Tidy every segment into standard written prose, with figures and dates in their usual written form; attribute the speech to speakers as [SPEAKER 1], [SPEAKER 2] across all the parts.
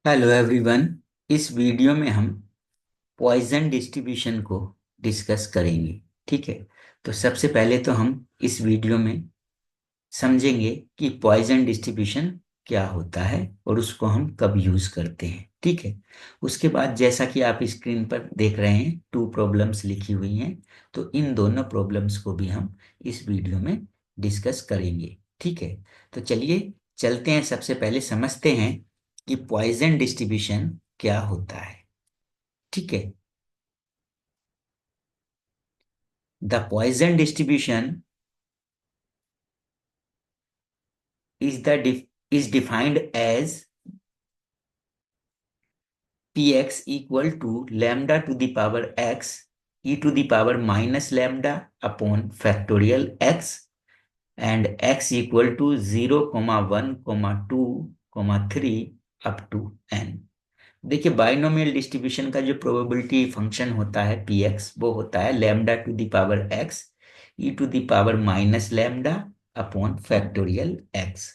[SPEAKER 1] Hello everyone. इस video में हम पॉइजन डिस्ट्रीब्यूशन को डिस्कस करेंगे। ठीक है। तो सबसे पहले तो हम इस वीडियो में समझेंगे कि पॉइजन डिस्ट्रीब्यूशन क्या होता है और उसको हम कब यूज करते हैं। ठीक है। उसके बाद जैसा कि आप स्क्रीन पर देख रहे हैं, टू प्रॉब्लम्स लिखी हुई हैं, तो इन दोनों प्रॉब्लम्स को भी हम इस वीडियो में डिस्कस करेंगे। ठीक है। तो चलिए चलते हैं, सबसे पहले समझते हैं कि पॉइजन डिस्ट्रीब्यूशन क्या होता है। ठीक है। The Poisson distribution is defined as px equal to lambda to the power x e to the power minus lambda upon factorial x and x equal to 0, 1, 2, 3 up to n। देखिए, binomial distribution का जो probability function होता है p x, वो होता है lambda to the power x e to the power minus lambda upon factorial x.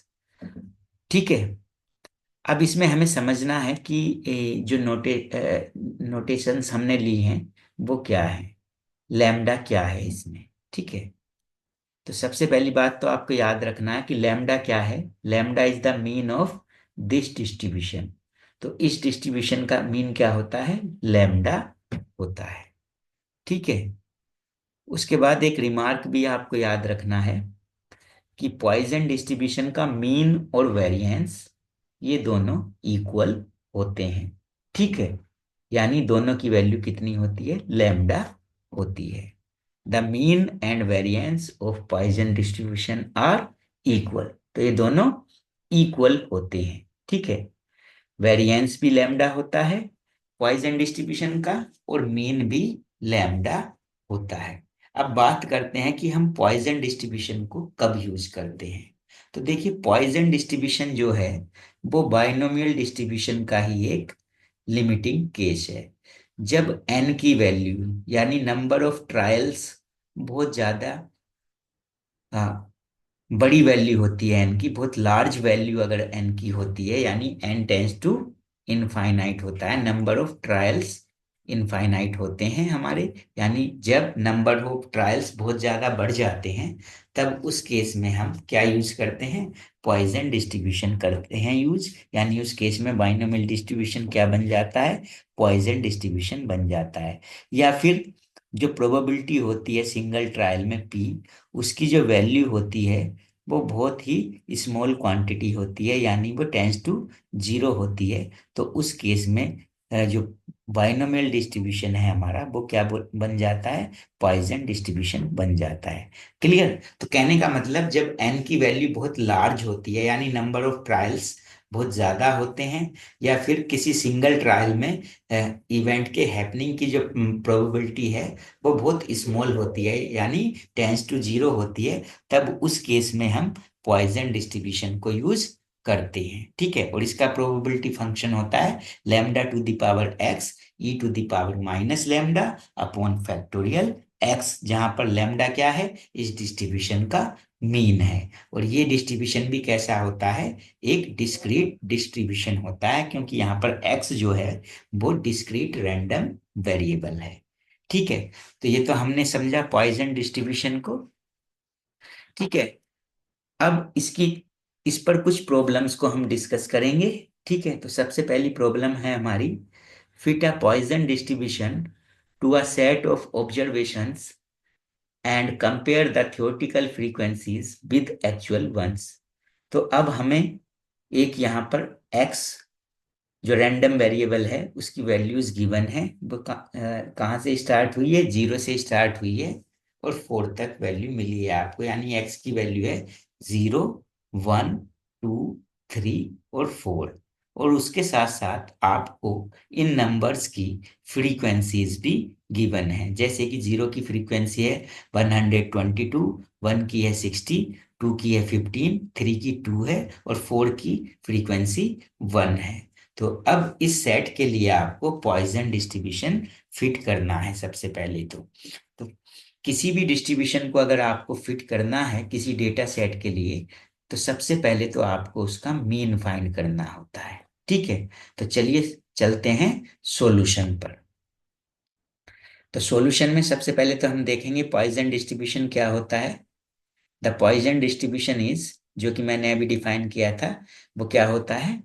[SPEAKER 1] ठीक है। अब इसमें हमें समझना है कि जो नोटेशंस हमने ली हैं वो क्या है, लैम्डा क्या है इसमें। ठीक है। तो सबसे पहली बात तो आपको याद रखना है कि लैम्डा क्या है। Lambda is the mean of this distribution. तो इस डिस्ट्रीब्यूशन का मीन क्या होता है, लैम्डा होता है। ठीक है। उसके बाद एक रिमार्क भी आपको याद रखना है कि पॉइजन डिस्ट्रीब्यूशन का मीन और वेरिएंस ये दोनों इक्वल होते हैं। ठीक है। यानी दोनों की वैल्यू कितनी होती है, लैम्डा होती है। The mean and variance of Poisson distribution are equal. तो ये दोनों इक्वल होते हैं। ठीक है। वेरिएंस भी लैम्डा होता है पॉइजन डिस्ट्रीब्यूशन का, और मीन भी लैम्डा होता है। अब बात करते हैं कि हम पॉइजन डिस्ट्रीब्यूशन को कब यूज करते हैं। तो देखिए, पॉइजन डिस्ट्रीब्यूशन जो है वो बाइनोमियल डिस्ट्रीब्यूशन का ही एक लिमिटिंग केस है। जब एन की वैल्यू यानी नंबर ऑफ ट्रायल्स बहुत ज्यादा बड़ी वैल्यू होती है, एन की बहुत लार्ज वैल्यू अगर एन की होती है, यानी एन टेंस टू इनफाइनाइट होता है, नंबर ऑफ ट्रायल्स इनफाइनाइट होते हैं हमारे। यानी जब नंबर ऑफ ट्रायल्स बहुत ज्यादा बढ़ जाते हैं, तब उस केस में हम क्या यूज करते हैं, पॉइजन डिस्ट्रीब्यूशन करते हैं यूज। यानी उस केस में बाइनोमियल डिस्ट्रीब्यूशन क्या बन जाता है, पॉइजन डिस्ट्रीब्यूशन बन जाता है। या फिर जो प्रोबेबिलिटी होती है सिंगल ट्रायल में पी, उसकी जो वैल्यू होती है वो बहुत ही स्मॉल क्वांटिटी होती है, यानी वो टेंस टू जीरो होती है। तो उस केस में जो बाइनोमियल डिस्ट्रीब्यूशन है हमारा, वो क्या बन जाता है, पॉइजन डिस्ट्रीब्यूशन बन जाता है। क्लियर। तो कहने का मतलब, जब एन की वैल्यू बहुत लार्ज होती है, यानी नंबर ऑफ ट्रायल्स बहुत ज्यादा होते हैं, या फिर किसी सिंगल ट्रायल में इवेंट के हैपनिंग की जो प्रोबेबिलिटी है वो बहुत स्मॉल होती है, यानी टेंस टू जीरो होती है, तब उस केस में हम पॉइजन डिस्ट्रीब्यूशन को यूज करते हैं। ठीक है। और इसका प्रोबेबिलिटी फंक्शन होता है lambda to the power x e to the power minus lambda upon factorial x, जहां पर लैम्डा क्या है, इस डिस्ट्रीब्यूशन का मीन है। और ये डिस्ट्रीब्यूशन भी कैसा होता है, एक डिस्क्रीट डिस्ट्रीब्यूशन होता है, क्योंकि यहाँ पर एक्स जो है वो डिस्क्रीट रैंडम वेरिएबल है। ठीक है। तो ये तो हमने समझा पॉइजन डिस्ट्रीब्यूशन को। ठीक है। अब इस पर कुछ प्रॉब्लम्स को हम डिस्कस करेंगे। ठीक है। तो सबसे पहली प्रॉब्लम है हमारी, fit a Poisson distribution to a set of observations and compare the theoretical frequencies with actual ones. तो अब हमें एक यहाँ पर x जो रैंडम वेरिएबल है उसकी वैल्यूज गिवन है। वो कहाँ से स्टार्ट हुई है, जीरो से स्टार्ट हुई है और फोर तक वैल्यू मिली है आपको। यानी x की वैल्यू है जीरो, वन, टू, थ्री और फोर। और उसके साथ साथ आपको इन नंबर्स की फ्रीक्वेंसीज भी गिवन है। जैसे कि जीरो की फ्रीक्वेंसी है 122, वन की है 60, टू की है 15, थ्री की टू है और फोर की फ्रीक्वेंसी वन है। तो अब इस सेट के लिए आपको पॉइजन डिस्ट्रीब्यूशन फिट करना है सबसे पहले तो किसी भी डिस्ट्रीब्यूशन को अगर आपको फिट करना है किसी डेटा सेट के लिए, तो सबसे पहले तो आपको उसका मीन फाइंड करना होता है। ठीक है, तो चलिए चलते हैं सॉल्यूशन पर। तो सॉल्यूशन में सबसे पहले तो हम देखेंगे पॉइजन डिस्ट्रीब्यूशन क्या होता है। द पॉइजन डिस्ट्रीब्यूशन इज, जो कि मैंने अभी डिफाइन किया था, वो क्या होता है,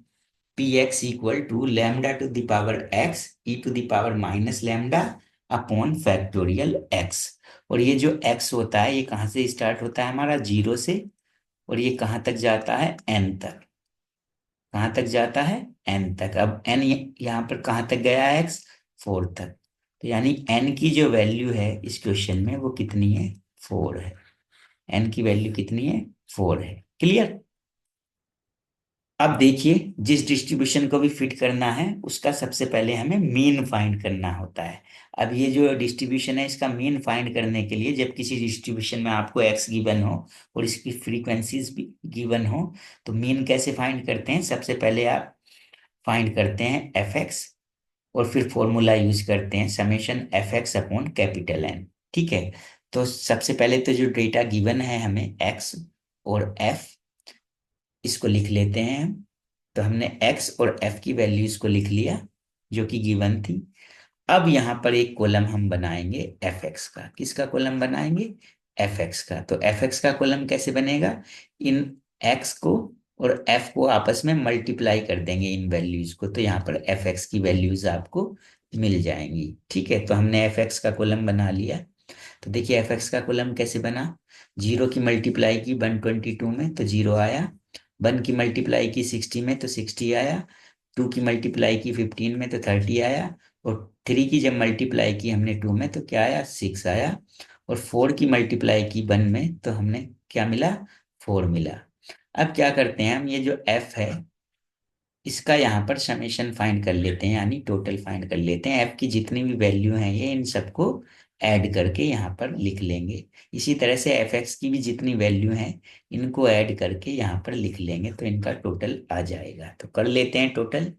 [SPEAKER 1] p x equal to lambda to the power x e to the power minus lambda upon factorial x. और ये जो एक्स होता है ये कहाँ से स्टार्ट होता है, हमारा जीरो से, और ये कहाँ तक जाता है, एन तक। कहाँ तक जाता है, एन तक। अब एन यहाँ पर कहाँ तक गया है, एक्स, फोर तक। तो यानी एन की जो वैल्यू है इस क्वेश्चन में वो कितनी है, फोर है। एन की वैल्यू कितनी है, फोर है। क्लियर। अब देखिए, जिस डिस्ट्रीब्यूशन को भी फिट करना है उसका सबसे पहले हमें मीन फाइंड करना होता है। अब ये जो डिस्ट्रीब्यूशन है इसका मीन फाइंड करने के लिए, जब किसी डिस्ट्रीब्यूशन में आपको एक्स गिवन हो और इसकी फ्रीक्वेंसीज भी गिवन हो, तो मीन कैसे फाइंड करते हैं, सबसे पहले आप फाइंड करते हैं एफ एक्स, और फिर फॉर्मूला यूज करते हैं summation f x upon capital N. ठीक है, तो सबसे पहले तो जो डेटा गिवन है हमें एक्स और एफ, इसको लिख लेते हैं हम। तो हमने एक्स और एफ की वैल्यूज को लिख लिया जो कि गिवन थी। अब यहाँ पर एक कॉलम हम बनाएंगे एफ एक्स का। किसका कॉलम बनाएंगे, एफ एक्स का। तो एफ एक्स का कॉलम कैसे बनेगा, इन एक्स को और एफ को आपस में मल्टीप्लाई कर देंगे इन वैल्यूज को, तो यहाँ पर एफ एक्स की वैल्यूज आपको मिल जाएंगी। ठीक है, तो हमने एफ एक्स का कॉलम बना लिया। तो देखिए एफ एक्स का कॉलम कैसे बना, जीरो की मल्टीप्लाई की 122 में तो जीरो आया, वन की मल्टीप्लाई की 60 में तो 60 आया, टू की मल्टीप्लाई की 15 में तो 30 आया, और थ्री की जब मल्टीप्लाई की हमने टू में तो क्या आया, सिक्स आया, और फोर की मल्टीप्लाई की वन में तो हमने क्या मिला, फोर मिला। अब क्या करते हैं हम, ये जो एफ है इसका यहाँ पर समेशन फाइंड कर लेते हैं, यानी टोटल फाइंड कर लेते हैं। एफ की जितनी भी वैल्यू हैं ये इन सबको ऐड करके यहाँ पर लिख लेंगे। इसी तरह से एफ एक्स की भी जितनी वैल्यू हैं इनको ऐड करके यहाँ पर लिख लेंगे, तो इनका टोटल आ जाएगा। तो कर लेते हैं टोटल।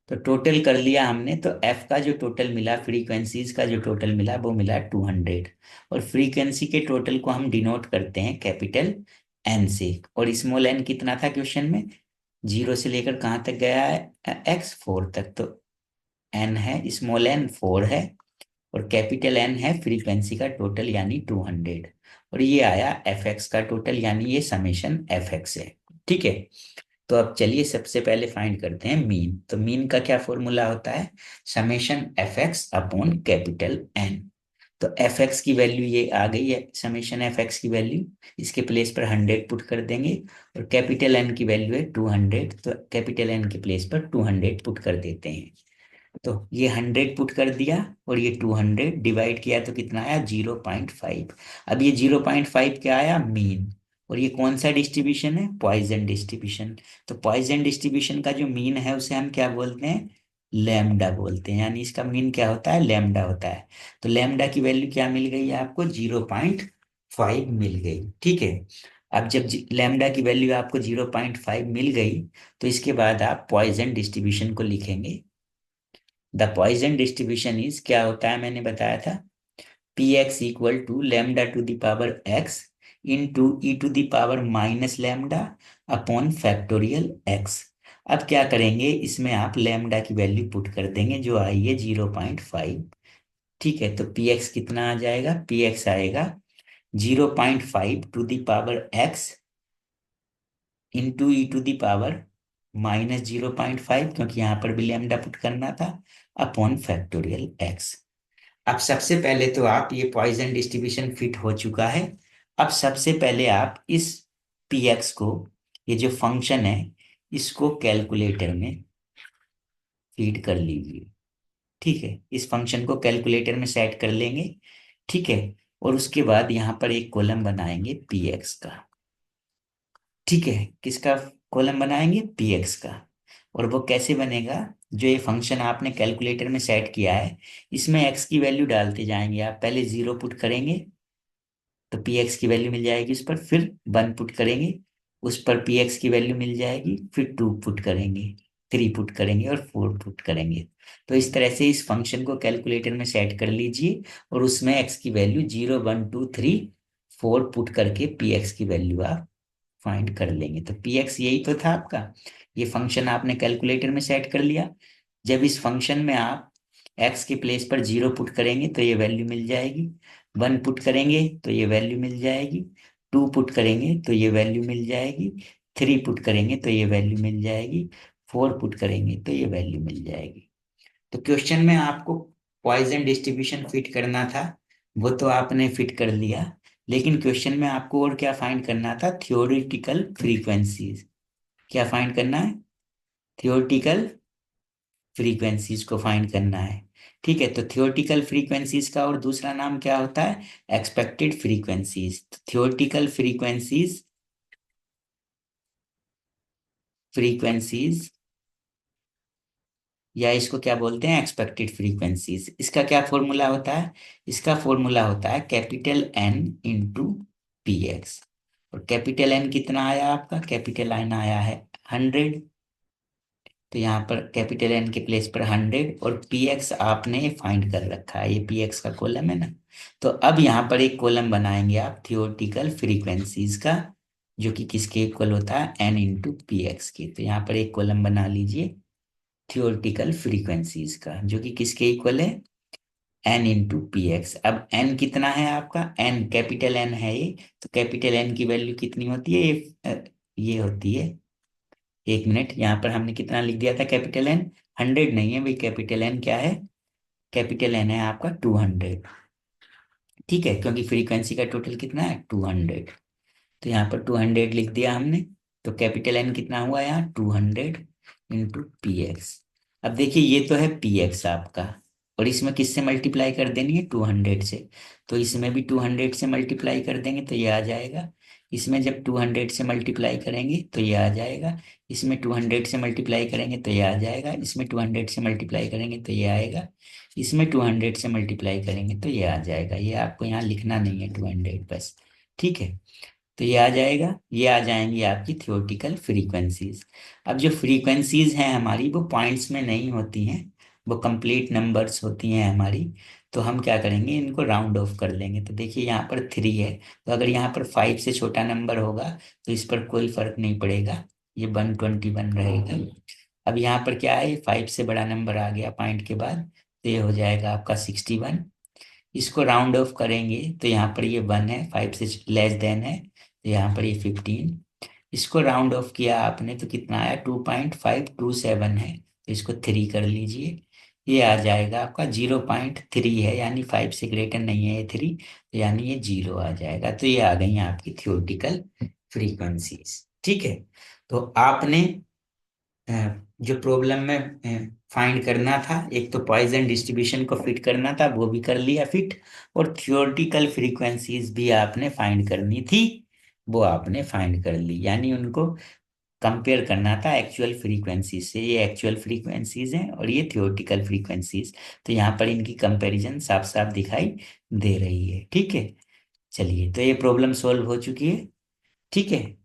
[SPEAKER 1] तो टोटल कर लिया हमने, तो एफ का जो टोटल मिला, फ्रीक्वेंसीज का जो टोटल मिला वो मिला 200। और फ्रीक्वेंसी के टोटल को हम डिनोट करते हैं कैपिटल एन से। और स्मॉल एन कितना था क्वेश्चन में, जीरो से लेकर कहाँ तक गया है, एक्स, फोर तक। तो एन है, स्मॉल एन फोर है, और कैपिटल एन है फ्रीक्वेंसी का टोटल यानी 200। और ये आया एफ एक्स का टोटल, यानी ये समेशन एफ एक्स है। ठीक है, तो अब चलिए सबसे पहले फाइंड करते हैं मीन। तो मीन का क्या फॉर्मूला होता है, summation f x upon capital N. तो एफ एक्स की वैल्यू ये आ गई है, समेशन एफ एक्स की वैल्यू, इसके प्लेस पर 100 पुट कर देंगे, और कैपिटल एन की वैल्यू है 200, तो कैपिटल एन के प्लेस पर 200 पुट कर देते हैं। तो ये 100 पुट कर दिया, और ये 200 डिवाइड किया तो कितना आया, 0.5। अब ये 0.5 क्या आया, मीन। और ये कौन सा डिस्ट्रीब्यूशन है, पॉइजन डिस्ट्रीब्यूशन। तो पॉइजन डिस्ट्रीब्यूशन का जो मीन है उसे हम क्या बोलते हैं, लैम्डा बोलते हैं, यानी इसका मीन क्या होता है, लैम्डा होता है। तो लैम्डा की वैल्यू क्या मिल गई है आपको, 0.5 मिल गई। ठीक है, अब जब लैम्डा की वैल्यू आपको 0.5 मिल गई, तो इसके बाद आप पॉइजन डिस्ट्रीब्यूशन को लिखेंगे। द पॉइजन डिस्ट्रीब्यूशन इज, क्या होता है मैंने बताया था, p x equal to lambda to the power x into e to the power minus lambda upon factorial x. अब क्या करेंगे, इसमें आप लैम्डा की वैल्यू पुट कर देंगे जो आई है 0.5। ठीक है, तो पी एक्स कितना आ जाएगा, पी एक्स आएगा 0.5 to the power x into e to the power minus 0.5, क्योंकि यहाँ पर भी लैम्डा पुट करना था, अपॉन फैक्टोरियल एक्स। अब सबसे पहले तो आप, ये पॉइजन डिस्ट्रीब्यूशन फिट हो चुका है। अब सबसे पहले आप इस पी एक्स को, ये जो फंक्शन है, इसको कैलकुलेटर में फीड कर लीजिए। ठीक है, इस फंक्शन को कैलकुलेटर में सेट कर लेंगे। ठीक है, और उसके बाद यहाँ पर एक कॉलम बनाएंगे पी एक्स का। ठीक है, किसका कॉलम बनाएंगे, पी एक्स का। और वो कैसे बनेगा, जो ये फंक्शन आपने कैलकुलेटर में सेट किया है इसमें एक्स की वैल्यू डालते जाएंगे। आप पहले जीरो पुट करेंगे तो पी एक्स की वैल्यू मिल जाएगी उस पर, फिर वन पुट करेंगे उस पर पी एक्स की वैल्यू मिल जाएगी, फिर टू पुट करेंगे, थ्री पुट करेंगे, और फोर पुट करेंगे। तो इस तरह से इस फंक्शन को कैलकुलेटर में सेट कर लीजिए, और उसमें एक्स की वैल्यू 0 1 2 3 4 पुट करके पी एक्स की वैल्यू आप फाइंड कर लेंगे। तो पी एक्स यही तो था आपका, ये फंक्शन आपने कैलकुलेटर में सेट कर लिया। जब इस फंक्शन में आप एक्स के प्लेस पर 0 पुट करेंगे तो ये वैल्यू मिल जाएगी, 1 पुट करेंगे तो ये वैल्यू मिल जाएगी, 2 पुट करेंगे तो ये वैल्यू मिल जाएगी, 3 पुट करेंगे तो ये वैल्यू मिल जाएगी, 4 पुट करेंगे तो ये वैल्यू मिल जाएगी। तो क्वेश्चन में आपको पॉइजन डिस्ट्रीब्यूशन फिट करना था, वो तो आपने फिट कर लिया, लेकिन क्वेश्चन में आपको और क्या फाइंड करना था? Theoretical frequencies. क्या फाइंड करना है? थियोरिटिकल फ्रीक्वेंसीज को फाइंड करना है। ठीक है, तो थियोरिटिकल फ्रीक्वेंसीज का और दूसरा नाम क्या होता है? Expected frequencies. थियोरिटिकल फ्रीक्वेंसीज या इसको क्या बोलते हैं? Expected frequencies. इसका क्या फॉर्मूला होता है? इसका फॉर्मूला होता है capital N into p x. और कैपिटल एन कितना आया आपका? कैपिटल एन आया है 100। तो यहाँ पर कैपिटल एन के प्लेस पर 100 और पी एक्स आपने फाइंड कर रखा है, ये पी एक्स का कॉलम है ना। तो अब यहाँ पर एक कॉलम बनाएंगे आप थियोरटिकल फ्रीक्वेंसीज का, जो कि किसके इक्वल होता है? एन इंटू पी एक्स के। तो यहाँ पर एक कॉलम बना लीजिए थियोरटिकल फ्रीक्वेंसीज का, जो कि किसके इक्वल है? N into p x. अब एन कितना है आपका? एन कैपिटल एन है ये, तो कैपिटल एन की वैल्यू कितनी होती है? ये होती है, एक मिनट, यहाँ पर हमने कितना लिख दिया था? कैपिटल एन 100 नहीं है भाई, कैपिटल एन क्या है? कैपिटल एन है आपका 200। ठीक है, क्योंकि फ्रीक्वेंसी का टोटल कितना है? 200। तो यहाँ पर 200 लिख दिया हमने। तो कैपिटल एन कितना हुआ यहाँ? 200 इंटू पी एक्स। अब देखिए ये तो है पी एक्स आपका, और इसमें किससे मल्टीप्लाई कर देनी है? 200 से। तो इसमें भी 200 से मल्टीप्लाई कर देंगे तो ये आ जाएगा। इसमें जब 200 से मल्टीप्लाई करेंगे तो ये आ जाएगा। इसमें 200 से मल्टीप्लाई करेंगे तो ये आ जाएगा। इसमें 200 से मल्टीप्लाई करेंगे तो ये आएगा। इसमें 200 से मल्टीप्लाई करेंगे तो ये आ जाएगा। ये आपको यहाँ लिखना नहीं है 200 बस। ठीक है, तो ये आ जाएगा, ये आ जाएंगी आपकी थियोरटिकल फ्रीक्वेंसीज। अब जो फ्रीक्वेंसीज हैं हमारी, वो पॉइंट्स में नहीं होती हैं, वो कंप्लीट नंबर्स होती हैं हमारी। तो हम क्या करेंगे? इनको राउंड ऑफ कर लेंगे। तो देखिए यहाँ पर 3 है, तो अगर यहाँ पर 5 से छोटा नंबर होगा तो इस पर कोई फर्क नहीं पड़ेगा, ये 121 रहेगा। अब यहाँ पर क्या है? 5 से बड़ा नंबर आ गया पॉइंट के बाद, तो ये हो जाएगा आपका 61। इसको राउंड ऑफ करेंगे तो यहाँ पर ये 1 है, 5 से लेस देन है, तो यहाँ पर ये 15। इसको राउंड ऑफ किया आपने तो कितना आया? 2.527 है, तो इसको 3 कर लीजिए। ये आ जाएगा आपका 0.3 है, यानी 5 से ग्रेटर नहीं है ये 3, तो यानी ये 0 आ जाएगा। तो ये आ गई आपकी थियोरटिकल फ्रीक्वेंसीज। ठीक है, तो आपने अ, जो प्रॉब्लम में फाइंड करना था, एक तो पॉइजन डिस्ट्रीब्यूशन को फिट करना था, वो भी कर लिया फिट, और थियोरटिकल फ्रीक्वेंसीज भी आपने फाइंड करनी थी, वो आपने फाइंड कर ली। यानी उनको कंपेयर करना था एक्चुअल फ्रीक्वेंसीज से। ये एक्चुअल फ्रीक्वेंसीज हैं और ये थियोरटिकल फ्रीक्वेंसीज, तो यहाँ पर इनकी कंपैरिजन साफ साफ दिखाई दे रही है। ठीक है, चलिए, तो ये प्रॉब्लम सॉल्व हो चुकी है। ठीक है,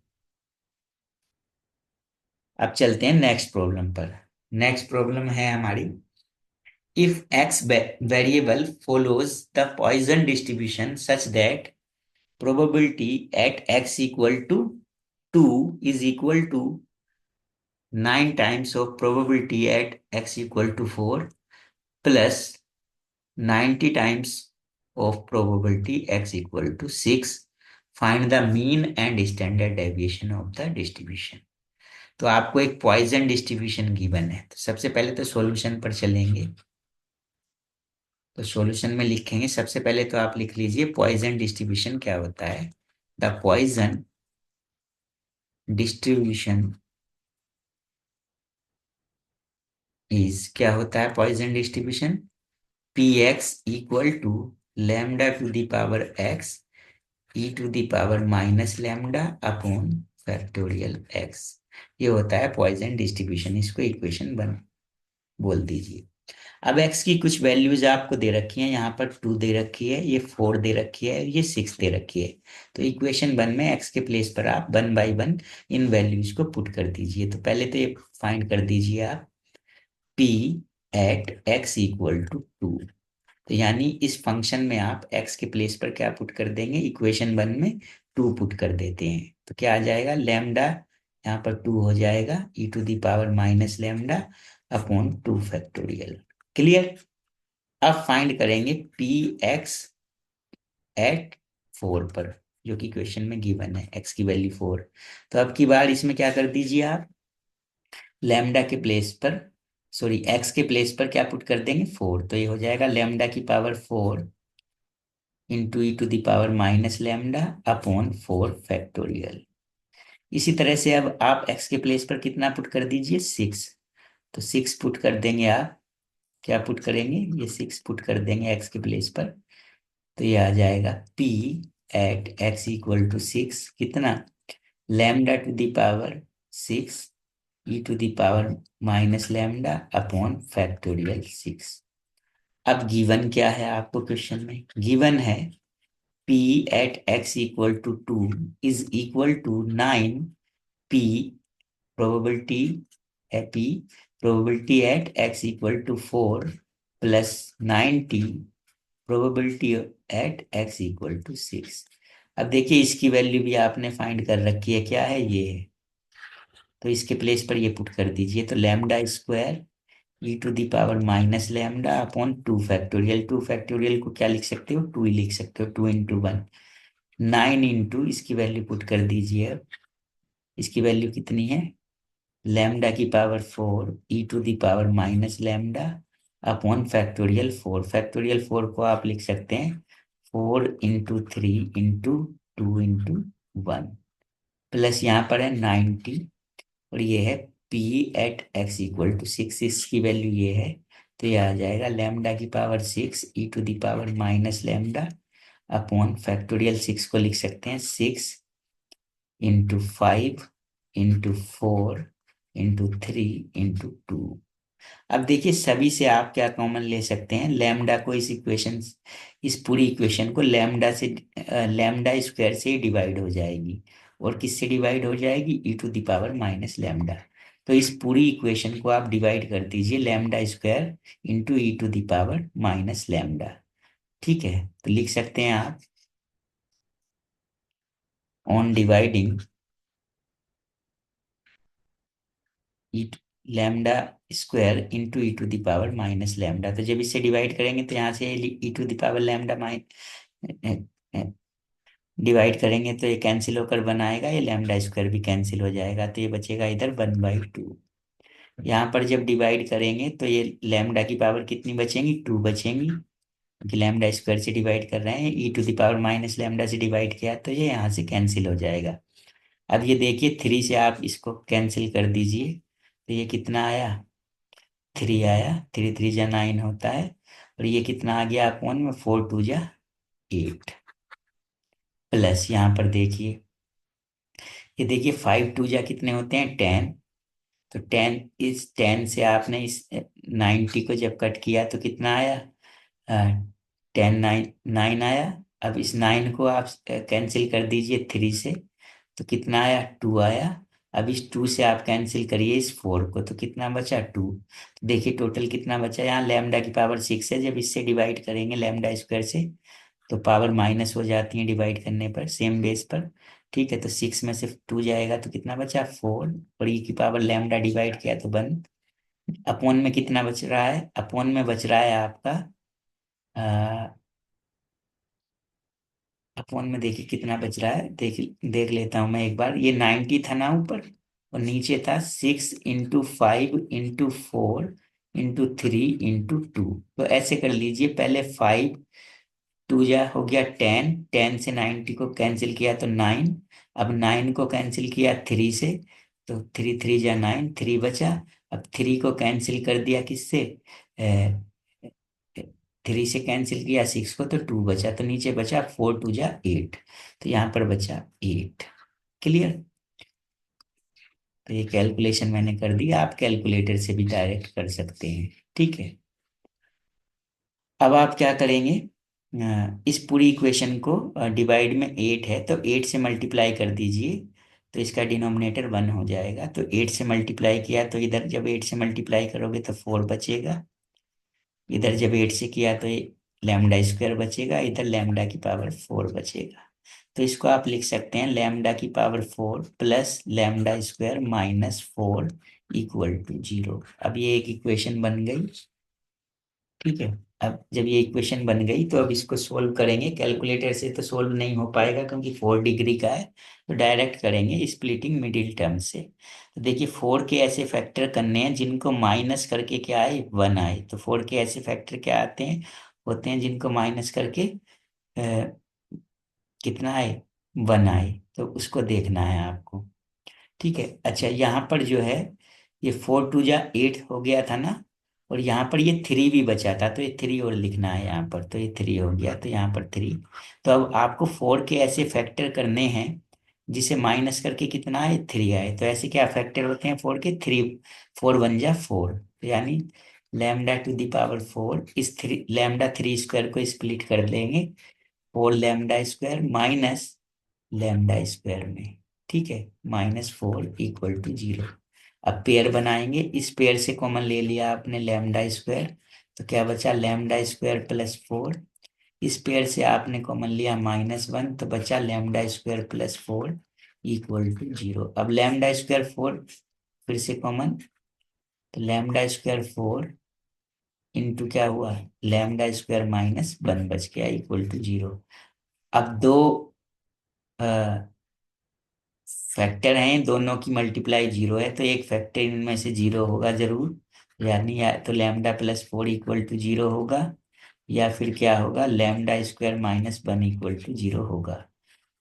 [SPEAKER 1] अब चलते हैं नेक्स्ट प्रॉब्लम पर। नेक्स्ट प्रॉब्लम है हमारी, if x variable follows the Poisson distribution such that probability at x equal to 2 is equal to 9 times of probability at x equal to 4 plus 90 times of probability x equal to 6, find the mean and standard deviation of the distribution। तो आपको एक Poisson distribution given है, तो सबसे पहले तो solution पर चलेंगे। तो सॉल्यूशन में लिखेंगे, सबसे पहले तो आप लिख लीजिए पॉइजन डिस्ट्रीब्यूशन क्या होता है। द पॉइजन डिस्ट्रीब्यूशन इज, क्या होता है Poisson distribution? P x equal to lambda to the power x e to the power minus lambda upon factorial x. ये होता है पॉइजन डिस्ट्रीब्यूशन। इसको इक्वेशन बन बोल दीजिए। अब x की कुछ वैल्यूज आपको दे रखी हैं, यहाँ पर 2 दे रखी है, ये 4 दे रखी है, ये 6 दे रखी है। तो इक्वेशन 1 में x के प्लेस पर आप 1 बाई 1 इन वैल्यूज को पुट कर दीजिए। तो पहले तो ये फाइंड कर दीजिए आप p at x equal to 2। तो यानी इस फंक्शन में आप x के प्लेस पर क्या पुट कर देंगे? इक्वेशन 1 में 2 पुट कर देते हैं, तो क्या आ जाएगा? लैम्डा यहाँ पर 2 हो जाएगा e⁻⁻λ अपॉन 2 फैक्टोरियल। क्लियर। अब फाइंड करेंगे पी एक्स एट 4 पर, जो कि क्वेश्चन में गिवन है, एक्स की वैल्यू 4। तो अब की बार इसमें क्या कर दीजिए आप, लैम्डा के प्लेस पर, सॉरी एक्स के प्लेस पर क्या पुट कर देंगे 4, तो ये हो जाएगा लैम्डा की power 4 into e⁻⁻λ upon 4 factorial. इसी तरह से अब आप एक्स के प्लेस पर कितना पुट कर दीजिए 6, तो 6 पुट कर देंगे आप, क्या पुट करेंगे, ये 6 पुट कर देंगे एक्स के प्लेस पर, तो ये आ जाएगा P at x equal to 6 कितना, lambda to the power 6 e⁻⁻λ upon factorial 6। अब गिवन क्या है आपको क्वेश्चन में, गिवन है P at x equal to 2 is equal to 9 P probability है, P probability at x equal to 4 plus 9T probability at x equal to 6। अब देखिए इसकी वैल्यू भी आपने फाइंड कर रखी है, क्या है, ये है, तो इसके प्लेस पर ये पुट कर दीजिए, तो lambda square e⁻⁻λ upon 2 factorial, 2 factorial को क्या लिख सकते हो, 2 ही लिख सकते हो, 2 इंटू 1, 9 इंटू इसकी वैल्यू पुट कर दीजिए। अब इसकी वैल्यू कितनी है, लैम्डा की power 4 e⁻⁻λ upon factorial 4, factorial 4 को आप लिख सकते हैं 4 इंटू 3 इंटू 2 इंटू 1, प्लस यहाँ पर है 90, और ये है P at x equal to 6, इसकी वैल्यू ये है, तो ये आ जाएगा लैम्डा की पावर 6 e⁻⁻λ अपॉन फैक्टोरियल 6 को लिख सकते हैं 6 इंटू 5 इंटू 4 इंटू 3 इंटू 2। अब देखिए सभी से आप क्या कॉमन ले सकते हैं, लैम्डा को इस इक्वेशन, इस पूरी इक्वेशन को लैम्डा से, लैम्डा स्क्वायर से ही डिवाइड हो जाएगी, और किससे डिवाइड हो जाएगी, e⁻⁻λ। तो इस पूरी इक्वेशन को आप डिवाइड कर दीजिए लैम्डा स्क्वायर इंटू e⁻⁻λ। ठीक है, तो लिख सकते हैं आप, on dividing E lambda square into e⁻⁻λ, तो जब इससे डिवाइड करेंगे तो यहाँ से e⁻⁻λ डिवाइड करेंगे तो ये कैंसिल होकर बनाएगा, ये लैम्डा स्क्वायर भी कैंसिल हो जाएगा, तो ये बचेगा इधर 1/2। यहाँ पर जब डिवाइड करेंगे तो ये लैम्डा की पावर कितनी बचेंगी, 2 बचेंगी, क्योंकि लैम्डा स्क्वायर से डिवाइड कर रहे हैं, e⁻⁻λ से डिवाइड किया तो ये यहाँ से कैंसिल हो जाएगा। अब ये देखिए 3 से आप इसको कैंसिल कर दीजिए, तो ये कितना आया, 3 आया, 3 3 जा 9 होता है, और ये कितना आ गया अपॉन में 4 2 जा 8, प्लस यहाँ पर देखिए, ये देखिए 5 2 जा कितने होते हैं 10, तो 10, इस 10 से आपने इस 90 को जब कट किया तो कितना आया, 9 आया। अब इस 9 को आप कैंसिल कर दीजिए 3 से, तो कितना आया, 2 आया। अब इस 2 से आप कैंसिल करिए इस 4 को, तो कितना बचा 2, तो देखिए टोटल कितना बचा, यहाँ लैम्डा की पावर 6 है, जब इससे डिवाइड करेंगे लैम्डा स्क्वायर से तो पावर माइनस हो जाती है डिवाइड करने पर, सेम बेस पर। ठीक है, तो 6 में से 2 जाएगा तो कितना बचा 4, और ई की पावर लैम्डा डिवाइड किया तो 1, अपॉन में कितना बच रहा है, अपॉन में बच रहा है आपका, अपॉन में देखिए कितना बच रहा है, देख देख लेता हूँ मैं एक बार, ये 90 था ना ऊपर, और नीचे था 6 इंटू 5 इंटू 4 इंटू 3 इंटू 2, तो ऐसे कर लीजिए, पहले 5 2 जा हो गया 10, 10 से 90 को कैंसिल किया तो 9, अब 9 को कैंसिल किया 3 से, तो 3 3 जा 9, 3 बचा। अब 3 को कैंसिल कर दिया किससे, 3 से कैंसिल किया 6 को तो 2 बचा, तो नीचे बचा 4 2 जा 8, तो यहाँ पर बचा 8। क्लियर। तो ये कैलकुलेशन मैंने कर दिया, आप कैलकुलेटर से भी डायरेक्ट कर सकते हैं। ठीक है, अब आप क्या करेंगे, इस पूरी इक्वेशन को, डिवाइड में 8 है तो 8 से मल्टीप्लाई कर दीजिए, तो इसका डिनोमिनेटर 1 हो जाएगा, तो 8 से मल्टीप्लाई किया तो इधर जब 8 से मल्टीप्लाई करोगे तो 4 बचेगा, इधर जब 8 से किया तो ये लैम्डा स्क्वायर बचेगा, इधर लैम्डा की पावर 4 बचेगा। तो इसको आप लिख सकते हैं लैम्डा की power 4 plus lambda square minus 4 equal to 0। अब ये एक इक्वेशन बन गई। ठीक है। अब जब ये इक्वेशन बन गई तो अब इसको सोल्व करेंगे। कैलकुलेटर से तो सोल्व नहीं हो पाएगा क्योंकि 4 डिग्री का है, तो डायरेक्ट करेंगे स्प्लिटिंग मिडिल टर्म से। तो देखिए 4 के ऐसे फैक्टर करने हैं जिनको माइनस करके क्या आए, 1 आए। तो 4 के ऐसे फैक्टर क्या आते हैं, होते हैं जिनको माइनस करके कितना आए, 1 आए। तो उसको देखना है आपको। ठीक है। अच्छा यहाँ पर जो है, ये 4 2 जा 8 हो गया था ना, और यहाँ पर ये 3 भी बचा था, तो ये 3 और लिखना है यहाँ पर। तो ये 3 हो गया, तो यहाँ पर 3। तो अब आपको 4 के ऐसे फैक्टर करने हैं जिसे माइनस करके कितना आए, 3 आए। तो ऐसे क्या फैक्टर होते हैं 4 के, 3। 4 1 जा 4, तो यानी लैम्डा टू दी पावर 4 इस 3 लैम्डा 3 स्क्वायर को स्प्लिट कर देंगे 4 lambda square minus lambda square में। ठीक है, -4 इक्वल टू 0। अब पेयर बनाएंगे, इस पेयर से कॉमन ले लिया आपने लैम्डा स्क्वायर, तो क्या बचा लैम्डा स्क्वायर प्लस 4। इस पेयर से आपने कॉमन लिया -1, तो बचा lambda square plus 4 equal to 0। अब लैम्डा स्क्वायर 4 फिर से कॉमन, तो लैम्डा स्क्वायर 4 इंटू क्या हुआ, लैम्डा स्क्वायर -1 बच गया इक्वल टू 0। अब दो फैक्टर हैं, दोनों की मल्टीप्लाई 0 है, तो एक फैक्टर इनमें से 0 होगा जरूर। यानी या तो लैम्डा प्लस 4 इक्वल टू 0 होगा, या फिर क्या होगा लैम्डा स्क्वायर -1 इक्वल टू 0 होगा।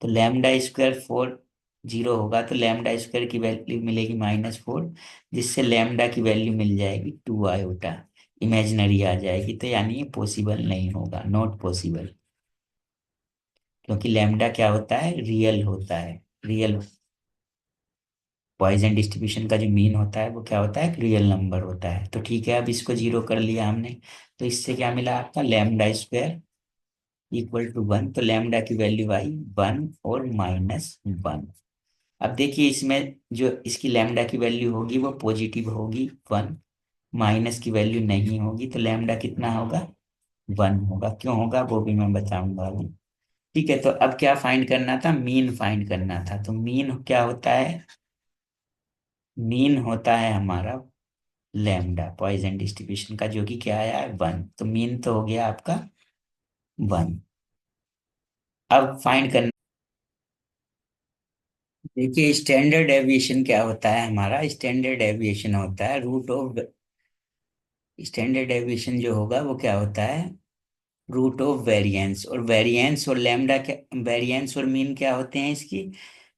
[SPEAKER 1] तो लैम्डा स्क्वायर 4 0 होगा, तो लैम्डा स्क्वायर की वैल्यू मिलेगी -4, जिससे लैम्डा की वैल्यू मिल जाएगी 2 आयोटा, इमेजिनरी आ जाएगी। तो यानी ये पॉसिबल नहीं होगा, नॉट पॉसिबल, क्योंकि लैम्डा क्या होता है, रियल होता है। रियल पॉइसन डिस्ट्रीब्यूशन का जो मीन होता है वो क्या होता है, रियल नंबर होता है। तो ठीक है, अब इसको 0 कर लिया हमने, तो इससे क्या मिला आपका लैम्डा स्क्वायर इक्वल टू 1। तो लैम्डा की वैल्यू आई 1 और -1। अब देखिए इसमें जो इसकी लैम्डा की वैल्यू होगी वो पॉजिटिव होगी 1, माइनस की वैल्यू नहीं होगी, तो लैम्डा कितना होगा, 1 होगा। क्यों होगा वो भी मैं बताऊंगा अभी। ठीक है, तो अब क्या फाइंड करना था, मीन फाइंड करना था। तो मीन क्या होता है, मीन होता है हमारा लैम्डा पॉइसन डिस्ट्रीब्यूशन का, जो कि क्या आया है 1। तो मीन तो हो गया आपका 1। अब फाइंड करना, देखिए स्टैंडर्ड डेविएशन क्या होता है हमारा, स्टैंडर्ड डेविएशन होता है रूट ऑफ, स्टैंडर्ड डेविएशन जो होगा वो क्या होता है, रूट ऑफ वेरिएंस। और वेरिएंस और लैम्डा क्या, वेरिएंस और मीन क्या होते हैं इसकी,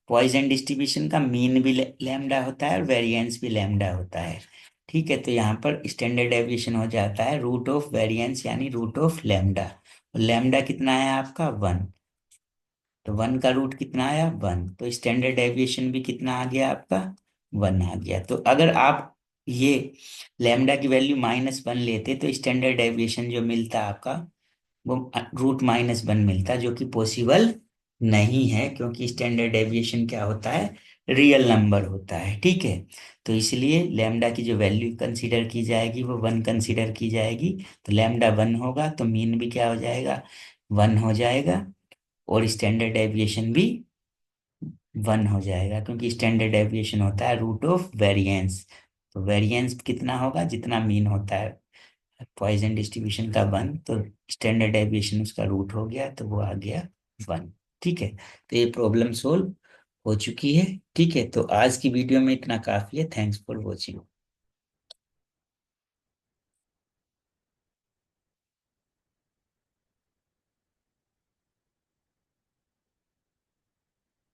[SPEAKER 1] पॉइसन डिस्ट्रीब्यूशन का मीन भी लैम्डा होता है और वेरिएंस भी लैम्डा होता है। ठीक है, तो यहाँ पर स्टैंडर्ड डेविएशन हो जाता है रूट ऑफ वेरिएंस यानी रूट ऑफ लैम्डा। और लैम्डा कितना है आपका 1, तो 1 का रूट कितना आया 1, तो स्टैंडर्ड डेविएशन भी कितना आ गया आपका 1 आ गया। तो अगर आप ये लैम्डा की वैल्यू -1 लेते तो स्टैंडर्ड डेविएशन जो मिलता आपका वो √-1 मिलता, जो कि पॉसिबल नहीं है, क्योंकि स्टैंडर्ड डेविएशन क्या होता है, रियल नंबर होता है। ठीक है, तो इसलिए लैम्डा की जो वैल्यू कंसीडर की जाएगी वो 1 कंसीडर की जाएगी। तो लैम्डा 1 होगा तो मीन भी क्या हो जाएगा, 1 हो जाएगा, और स्टैंडर्ड डेविएशन भी 1 हो जाएगा, क्योंकि स्टैंडर्ड डेविएशन होता है रूट ऑफ वेरिएंस। तो वेरिएंस कितना होगा, जितना मीन होता है पॉइसन डिस्ट्रीब्यूशन का 1, तो स्टैंडर्ड डेविएशन उसका रूट हो गया, तो वो आ गया 1। ठीक है, तो ये प्रॉब्लम सोल्व हो चुकी है। ठीक है, तो आज की वीडियो में इतना काफी है। Thanks for watching.